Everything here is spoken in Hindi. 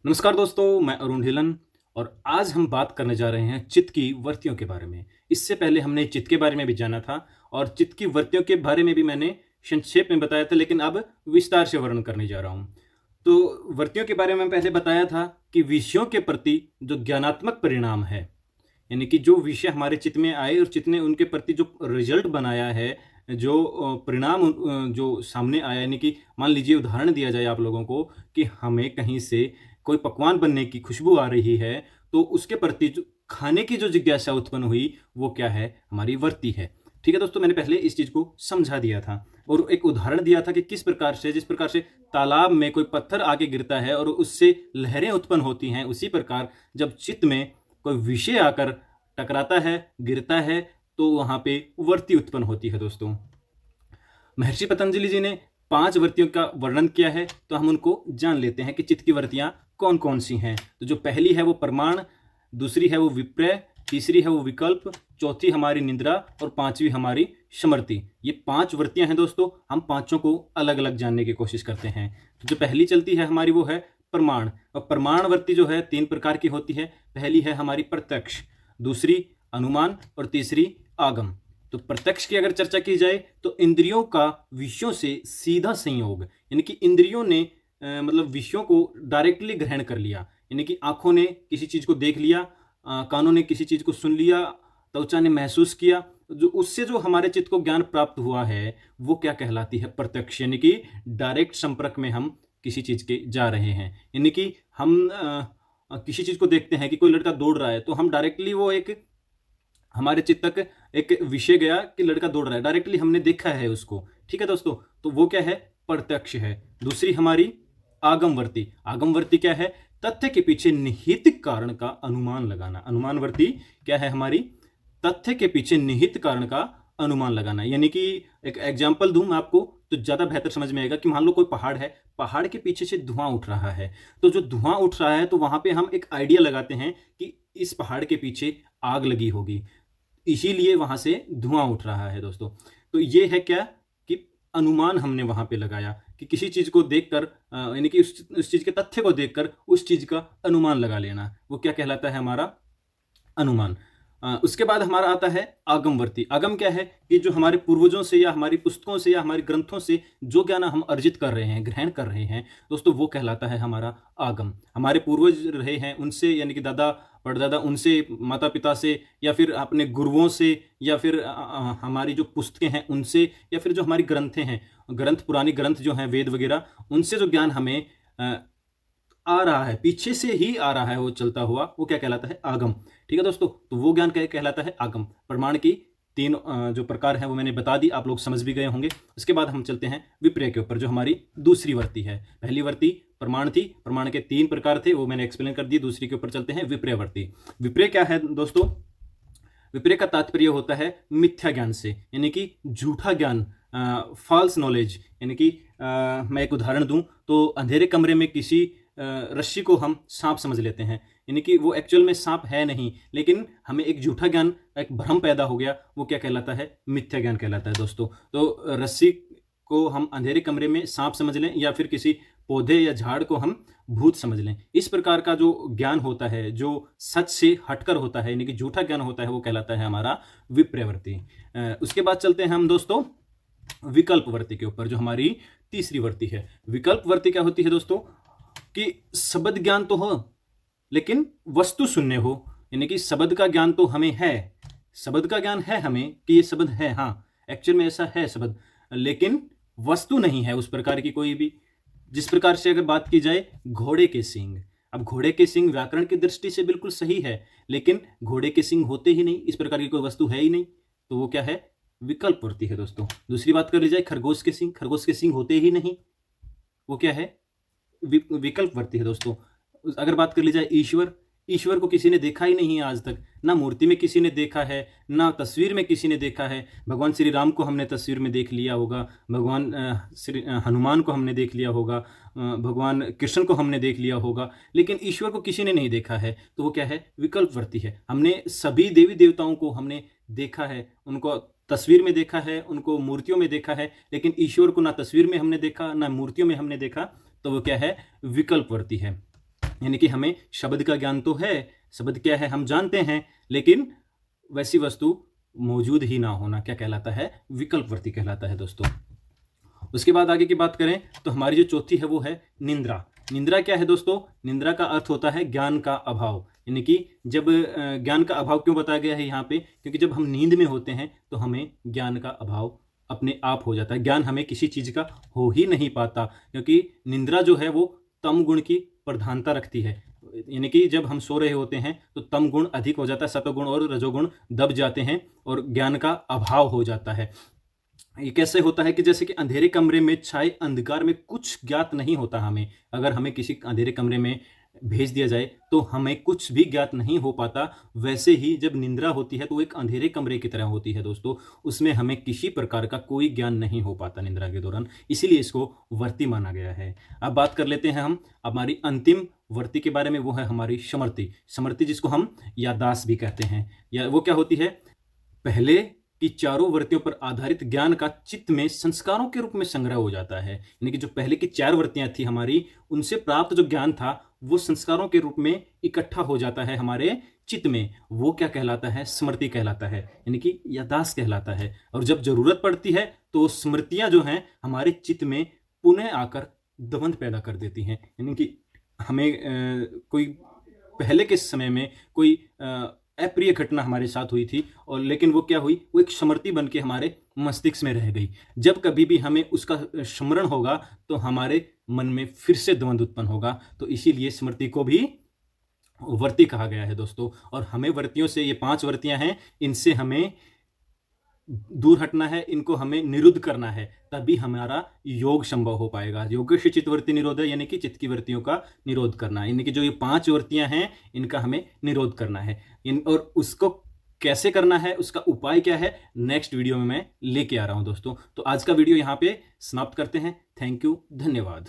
नमस्कार दोस्तों, मैं अरुण ढिलन और आज हम बात करने जा रहे हैं चित्त की वर्तियों के बारे में। इससे पहले हमने चित्त के बारे में भी जाना था और चित्त की वर्तियों के बारे में भी मैंने संक्षेप में बताया था, लेकिन अब विस्तार से वर्णन करने जा रहा हूँ। तो वर्तियों के बारे में पहले बताया था कि विषयों के प्रति जो ज्ञानात्मक परिणाम है, यानी कि जो विषय हमारे चित्त में आए और चित्त ने उनके प्रति जो रिजल्ट बनाया है, जो परिणाम जो सामने आया, यानी कि मान लीजिए उदाहरण दिया जाए आप लोगों को कि हमें कहीं से कोई पकवान बनने की खुशबू आ रही है, तो उसके प्रति जो खाने की जो जिज्ञासा उत्पन्न हुई, वो क्या है? हमारी वृत्ति है। ठीक है दोस्तों, मैंने पहले इस चीज़ को समझा दिया था और एक उदाहरण दिया था कि किस प्रकार से, जिस प्रकार से तालाब में कोई पत्थर आके गिरता है और उससे लहरें उत्पन्न होती हैं, उसी प्रकार जब चित्त में कोई विषय आकर टकराता है, गिरता है, तो वहाँ पे वृत्ति उत्पन्न होती है दोस्तों। महर्षि पतंजलि जी ने 5 वृत्तियों का वर्णन किया है, तो हम उनको जान लेते हैं कि चित्त की वृत्तियाँ कौन-कौन सी हैं। तो जो पहली है वो प्रमाण, दूसरी है वो विपर्य, तीसरी है वो विकल्प, चौथी हमारी निद्रा और पाँचवीं हमारी स्मृति। ये 5 वृत्तियाँ हैं दोस्तों, हम पाँचों को अलग-अलग जानने की कोशिश करते हैं। तो जो पहली चलती है हमारी वो है प्रमाण, और प्रमाण वृत्ति जो है 3 प्रकार की होती है। पहली है हमारी प्रत्यक्ष, दूसरी अनुमान और तीसरी आगम। तो प्रत्यक्ष की अगर चर्चा की जाए तो इंद्रियों का विषयों से सीधा संयोग, यानी कि इंद्रियों ने मतलब विषयों को डायरेक्टली ग्रहण कर लिया, यानी कि आंखों ने किसी चीज़ को देख लिया, कानों ने किसी चीज़ को सुन लिया, त्वचा ने महसूस किया, जो उससे जो हमारे चित्त को ज्ञान प्राप्त हुआ है वो क्या कहलाती है? प्रत्यक्ष, यानी कि डायरेक्ट संपर्क में हम किसी चीज़ के जा रहे हैं। यानी कि हम किसी चीज़ को देखते हैं कि कोई लड़का दौड़ रहा है, तो हम डायरेक्टली वो एक हमारे चित्त तक एक विषय गया कि लड़का दौड़ रहा है, डायरेक्टली हमने देखा है उसको। ठीक है दोस्तों, तो वो क्या है? प्रत्यक्ष है। दूसरी हमारी आगमवर्ती। आगमवर्ती क्या है? तथ्य के पीछे निहित कारण का अनुमान लगाना। अनुमानवर्ती क्या है हमारी? तथ्य के पीछे निहित कारण का अनुमान लगाना। यानी कि एक एग्जाम्पल दूं मैं आपको तो ज़्यादा बेहतर समझ में आएगा कि मान लो कोई पहाड़ है, पहाड़ के पीछे से धुआं उठ रहा है, तो जो धुआं उठ रहा है तो वहां पे हम एक आइडिया लगाते हैं कि इस पहाड़ के पीछे आग लगी होगी, इसीलिए वहां से धुआं उठ रहा है दोस्तों। तो ये है क्या कि अनुमान हमने वहां पे लगाया कि किसी चीज को देखकर यानी कि उस चीज के तथ्य को देखकर उस चीज का अनुमान लगा लेना, वो क्या कहलाता है? हमारा अनुमान। उसके बाद हमारा आता है आगमवर्ती। आगम क्या है? कि जो हमारे पूर्वजों से या हमारी पुस्तकों से या हमारे ग्रंथों से जो ज्ञान हम अर्जित कर रहे हैं, ग्रहण कर रहे हैं दोस्तों, वो कहलाता है हमारा आगम। हमारे पूर्वज रहे हैं उनसे, यानी कि दादा परदादा, उनसे, माता पिता से, या फिर अपने गुरुओं से, या फिर हमारी जो पुस्तकें हैं उनसे, या फिर जो हमारी ग्रंथें हैं, ग्रंथ, पुरानी ग्रंथ जो हैं, वेद वगैरह, उनसे जो ज्ञान हमें आ रहा है, पीछे से ही आ रहा है वो चलता हुआ, वो क्या कहलाता है? आगम। ठीक है दोस्तों, तो वो ज्ञान क्या कहलाता है? आगम। प्रमाण की 3 जो प्रकार हैं वो मैंने बता दी, आप लोग समझ भी गए होंगे। उसके बाद हम चलते हैं विपर्य के ऊपर, जो हमारी दूसरी वर्ती है। पहली वर्ती प्रमाण थी, प्रमाण के 3 प्रकार थे, वो मैंने एक्सप्लेन कर दिए। दूसरी के ऊपर चलते हैं विपर्य वर्ती। विपर्य क्या है दोस्तों? विपर्य का तात्पर्य होता है मिथ्या ज्ञान से, यानी कि झूठा ज्ञान, फॉल्स नॉलेज। यानी कि मैं एक उदाहरण दूं तो अंधेरे कमरे में किसी रस्सी को हम सांप समझ लेते हैं, यानी कि वो एक्चुअल में सांप है नहीं, लेकिन हमें एक झूठा ज्ञान, एक भ्रम पैदा हो गया, वो क्या कहलाता है? मिथ्या ज्ञान कहलाता है दोस्तों। तो रस्सी को हम अंधेरे कमरे में सांप समझ लें, या फिर किसी पौधे या झाड़ को हम भूत समझ लें। इस प्रकार का जो ज्ञान होता है, जो सच से हटकर होता है, यानी कि झूठा ज्ञान होता है, वो कहलाता है हमारा विपर्यवर्ती। उसके बाद चलते हैं हम दोस्तों विकल्पवर्ती के ऊपर, जो हमारी तीसरी वर्ती है। विकल्पवर्ती क्या होती है दोस्तों? कि शब्द ज्ञान तो हो लेकिन वस्तु शून्य हो, यानी कि शब्द का ज्ञान तो हमें है, शब्द का ज्ञान है हमें कि ये शब्द है, हाँ एक्चुअल में ऐसा है शब्द, लेकिन वस्तु नहीं है उस प्रकार की कोई भी। जिस प्रकार से अगर बात की जाए घोड़े के सींग, अब घोड़े के सींग व्याकरण की दृष्टि से बिल्कुल सही है, लेकिन घोड़े के सींग होते ही नहीं, इस प्रकार की कोई वस्तु है ही नहीं, तो वो क्या है? विकल्पवर्ती है दोस्तों। दूसरी बात कर ली जाए खरगोश के सींग, खरगोश के सींग होते ही नहीं, वो क्या है? विकल्पवर्ती है दोस्तों। अगर बात कर ली जाए ईश्वर, ईश्वर को किसी ने देखा ही नहीं आज तक, ना मूर्ति में किसी ने देखा है, ना तस्वीर में किसी ने देखा है। भगवान श्री राम को हमने तस्वीर में देख लिया होगा, भगवान श्री हनुमान को हमने देख लिया होगा, भगवान कृष्ण को हमने देख लिया होगा, लेकिन ईश्वर को किसी ने नहीं देखा है, तो वो क्या है? विकल्पवर्ती है। हमने सभी देवी देवताओं को हमने देखा है, उनको तस्वीर में देखा है, उनको मूर्तियों में देखा है, लेकिन ईश्वर को ना तस्वीर में हमने देखा, ना मूर्तियों में हमने देखा, तो वो क्या है? विकल्पवर्ती है। यानी कि हमें शब्द का ज्ञान तो है, शब्द क्या है हम जानते हैं, लेकिन वैसी वस्तु मौजूद ही ना होना क्या कहलाता है? विकल्पवर्ती कहलाता है दोस्तों। उसके बाद आगे की बात करें तो हमारी जो चौथी है वो है निंद्रा। निंद्रा क्या है दोस्तों? निंद्रा का अर्थ होता है ज्ञान का अभाव। यानी कि जब ज्ञान का अभाव क्यों बताया गया है यहाँ पे? क्योंकि जब हम नींद में होते हैं तो हमें ज्ञान का अभाव अपने आप हो जाता है। ज्ञान हमें किसी चीज़ का हो ही नहीं पाता, क्योंकि निंद्रा जो है वो तम गुण की प्रधानता रखती है। यानी कि जब हम सो रहे होते हैं तो तम गुण अधिक हो जाता है, सत्वगुण और रजोगुण दब जाते हैं और ज्ञान का अभाव हो जाता है। ये कैसे होता है कि जैसे कि अंधेरे कमरे में छाए अंधकार में कुछ ज्ञात नहीं होता हमें। अगर हमें किसी अंधेरे कमरे में भेज दिया जाए तो हमें कुछ भी ज्ञात नहीं हो पाता। वैसे ही जब निंद्रा होती है तो वो एक अंधेरे कमरे की तरह होती है दोस्तों, उसमें हमें किसी प्रकार का कोई ज्ञान नहीं हो पाता निंद्रा के दौरान, इसीलिए इसको वर्ती माना गया है। अब बात कर लेते हैं हम हमारी अंतिम वर्ती के बारे में, वो है हमारी समर्ति। समर्ति जिसको हम याददाश्त भी कहते हैं, या वो क्या होती है? पहले कि चारों वृत्तियों पर आधारित ज्ञान का चित्त में संस्कारों के रूप में संग्रह हो जाता है। यानी कि जो पहले की 4 वृत्तियां थी हमारी, उनसे प्राप्त जो ज्ञान था वो संस्कारों के रूप में इकट्ठा हो जाता है हमारे चित्त में। वो क्या कहलाता है? स्मृति कहलाता है, यानी कि याददाश्त कहलाता है। और जब जरूरत पड़ती है तो स्मृतियां जो हैं हमारे चित्त में पुनः आकर दवंद पैदा कर देती हैं। यानी कि हमें कोई पहले के समय में कोई अप्रिय घटना हमारे साथ हुई थी, और लेकिन वो क्या हुई? वो एक स्मृति बन के हमारे मस्तिष्क में रह गई। जब कभी भी हमें उसका स्मरण होगा तो हमारे मन में फिर से द्वंद्व उत्पन्न होगा। तो इसीलिए स्मृति को भी वर्ती कहा गया है दोस्तों। और हमें वर्तियों से, ये 5 वर्तियां हैं, इनसे हमें दूर हटना है, इनको हमें निरुद्ध करना है, तभी हमारा योग संभव हो पाएगा। योग से चित्तवृत्ति निरोध है, यानी कि चित्त की वृत्तियों का निरोध करना, यानी कि जो ये 5 वृत्तियां हैं इनका हमें निरोध करना है। और उसको कैसे करना है, उसका उपाय क्या है, नेक्स्ट वीडियो में मैं लेके आ रहा हूं दोस्तों। तो आज का वीडियो यहाँ पे समाप्त करते हैं। थैंक यू, धन्यवाद।